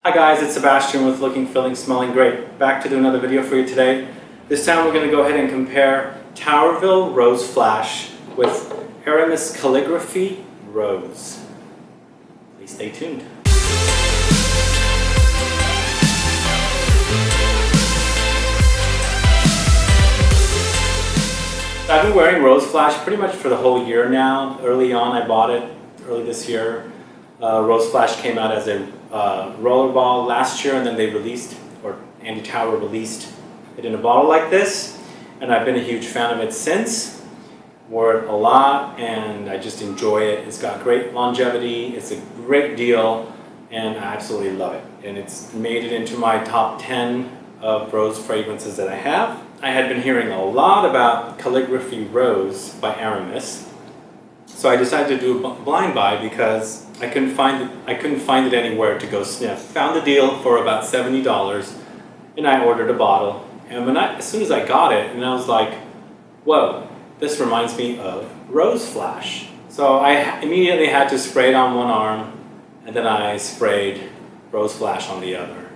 Hi guys, it's Sebastian with Looking, Feeling, Smelling Great. Back to do another video for you today. This time we're going to go ahead and compare Tauerville Rose Flash with Aramis Calligraphy Rose. Please stay tuned. I've been wearing Rose Flash pretty much for the whole year now. Early on I bought it, early this year. Rose Flash came out as a rollerball last year, and then they released, or Andy Tauer released it in a bottle like this, and I've been a huge fan of it since. Wore it a lot and I just enjoy it. It's got great longevity, it's a great deal, and I absolutely love it. And it's made it into my top 10 of rose fragrances that I have. I had been hearing a lot about Calligraphy Rose by Aramis, so I decided to do a blind buy because I couldn't find it anywhere to go sniff. Found a deal for about $70, and I ordered a bottle. And as soon as I got it, and I was like, whoa, this reminds me of Rose Flash. So I immediately had to spray it on one arm, and then I sprayed Rose Flash on the other.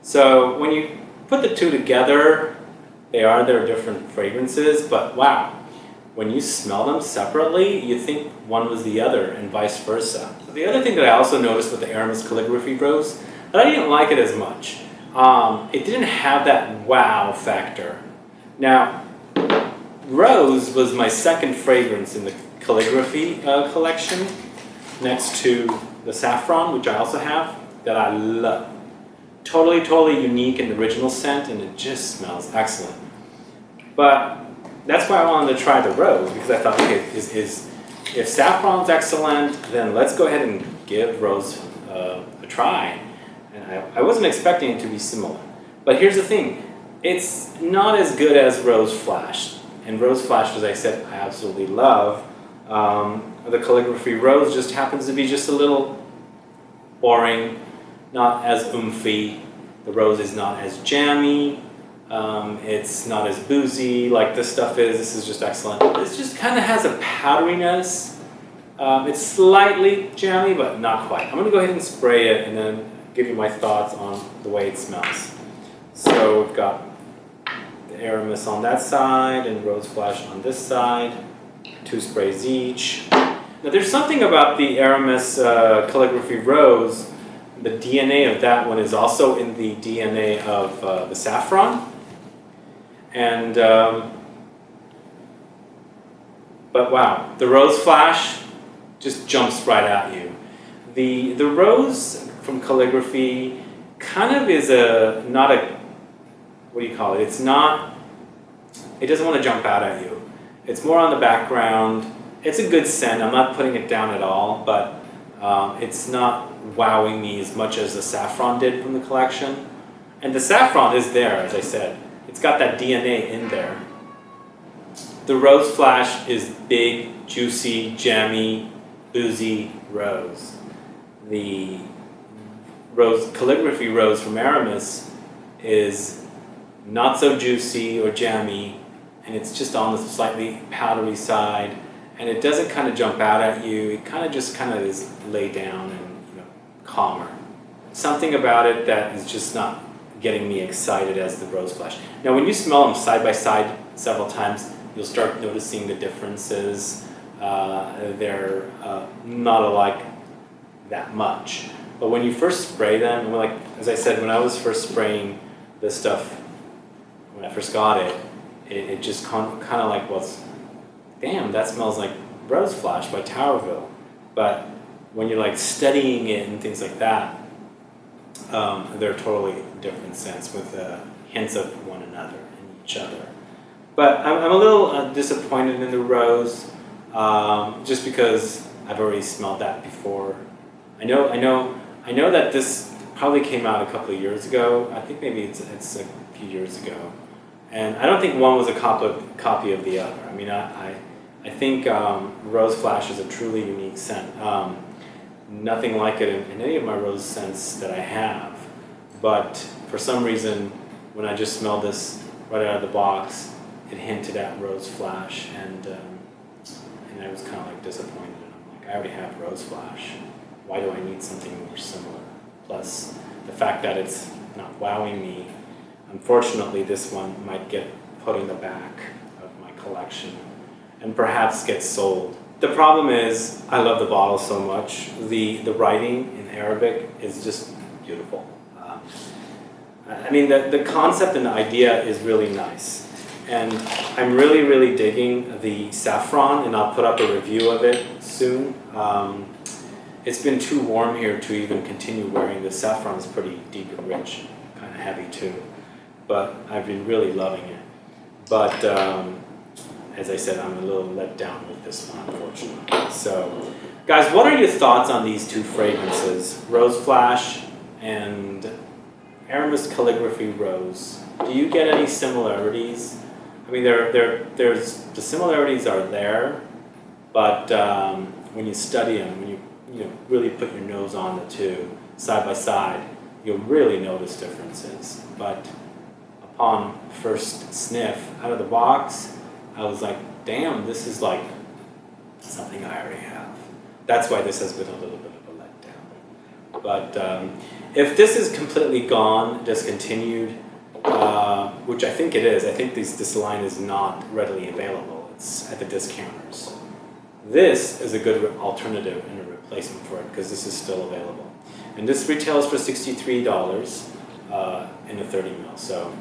So when you put the two together, they're different fragrances, but wow, when you smell them separately, you think one was the other and vice versa. The other thing that I also noticed with the Aramis Calligraphy Rose, that I didn't like it as much. It didn't have that wow factor. Now, Rose was my second fragrance in the calligraphy collection, next to the saffron, which I also have, that I love. Totally unique and original scent, and it just smells excellent. But that's why I wanted to try the Rose, because I thought, okay, if saffron's excellent, then let's go ahead and give Rose a try. And I wasn't expecting it to be similar. But here's the thing, it's not as good as Rose Flash. And Rose Flash, as I said, I absolutely love. The Calligraphy Rose just happens to be just a little boring, not as oomphy. The Rose is not as jammy. It's not as boozy like this stuff is. This is just excellent. This just kind of has a powderiness. It's slightly jammy, but not quite. I'm going to go ahead and spray it and then give you my thoughts on the way it smells. So we've got the Aramis on that side and Rose Flash on this side. 2 sprays each. Now there's something about the Aramis Calligraphy Rose. The DNA of that one is also in the DNA of the saffron. And, but wow, the Rose Flash just jumps right at you. The Rose from Calligraphy kind of is not a, what do you call it? It doesn't want to jump out at you. It's more on the background. It's a good scent. I'm not putting it down at all, but it's not wowing me as much as the saffron did from the collection. And the saffron is there, as I said. It's got that DNA in there. The Rose Flash is big, juicy, jammy, boozy rose. The Calligraphy Rose from Aramis is not so juicy or jammy, and it's just on the slightly powdery side, and it doesn't kind of jump out at you. It kind of is laid down and calmer. Something about it that is just not getting me excited as the Rose Flash. Now when you smell them side by side several times, you'll start noticing the differences. They're not alike that much. But when you first spray them, like as I said, when I was first spraying this stuff, when I first got it, it just kind of like, well, damn, that smells like Rose Flash by Tauerville. But when you're like studying it and things like that, they're totally different scents with hints of one another and each other. But I'm a little disappointed in the Rose, just because I've already smelled that before. I know that this probably came out a couple of years ago. I think maybe it's a few years ago, and I don't think one was a copy of the other. I mean, I think Rose Flash is a truly unique scent. Nothing like it in any of my rose scents that I have. But for some reason, when I just smelled this right out of the box, it hinted at Rose Flash, and I was kind of like disappointed. I'm like, I already have Rose Flash. Why do I need something more similar? Plus, the fact that it's not wowing me. Unfortunately, this one might get put in the back of my collection and perhaps get sold. The problem is, I love the bottle so much. The writing in Arabic is just beautiful. I mean, the concept and the idea is really nice. And I'm really digging the saffron, and I'll put up a review of it soon. It's been too warm here to even continue wearing. The saffron is pretty deep and rich, kind of heavy too. But I've been really loving it. But as I said, I'm a little let down with this one, unfortunately. So, guys, what are your thoughts on these two fragrances, Rose Flash and Aramis Calligraphy Rose? Do you get any similarities? I mean, there's the similarities are there, but when you study them, when you really put your nose on the two side by side, you'll really notice differences. But upon first sniff out of the box, I was like, damn, this is like something I already have. That's why this has been a little bit of a letdown. But if this is completely gone, discontinued, which I think it is, I think this line is not readily available. It's at the discounters. This is a good alternative and a replacement for it because this is still available. And this retails for $63 in a 30 ml, so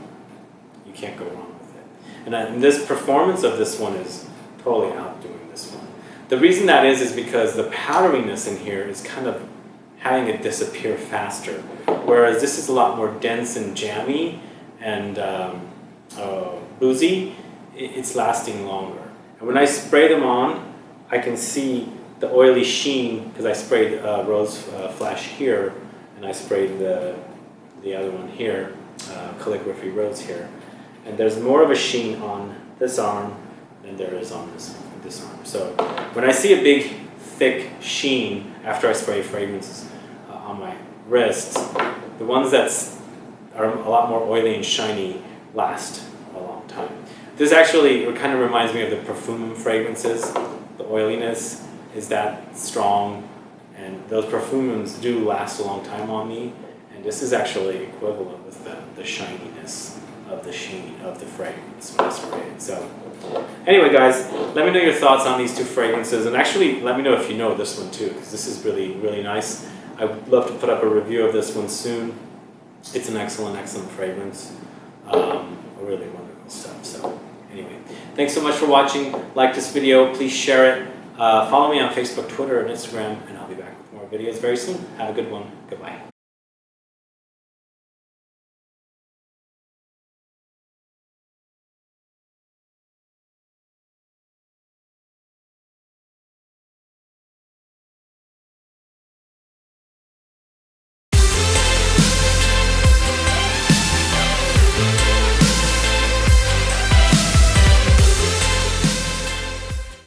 you can't go wrong with it. And this performance of this one is totally outdoing this one. The reason that is because the powderiness in here is kind of having it disappear faster, whereas this is a lot more dense and jammy and boozy. It's lasting longer. And when I spray them on, I can see the oily sheen because I sprayed Rose Flash here, and I sprayed the other one here, Calligraphy Rose here. And there's more of a sheen on this arm than there is on this arm. So when I see a big, thick sheen after I spray fragrances on my wrists, the ones that are a lot more oily and shiny last a long time. This actually kind of reminds me of the Perfume fragrances. The oiliness is that strong, and those Perfumes do last a long time on me, and this is actually equivalent with the shininess of the sheen of the fragrance when I spray it. So anyway, guys, let me know your thoughts on these two fragrances, and actually let me know if you know this one too, because this is really nice. I would love to put up a review of this one soon. It's an excellent fragrance. Really wonderful stuff. So anyway, thanks so much for watching. Like this video, please share it. Follow me on Facebook, Twitter, and Instagram, and I'll be back with more videos very soon. Have a good one. Goodbye.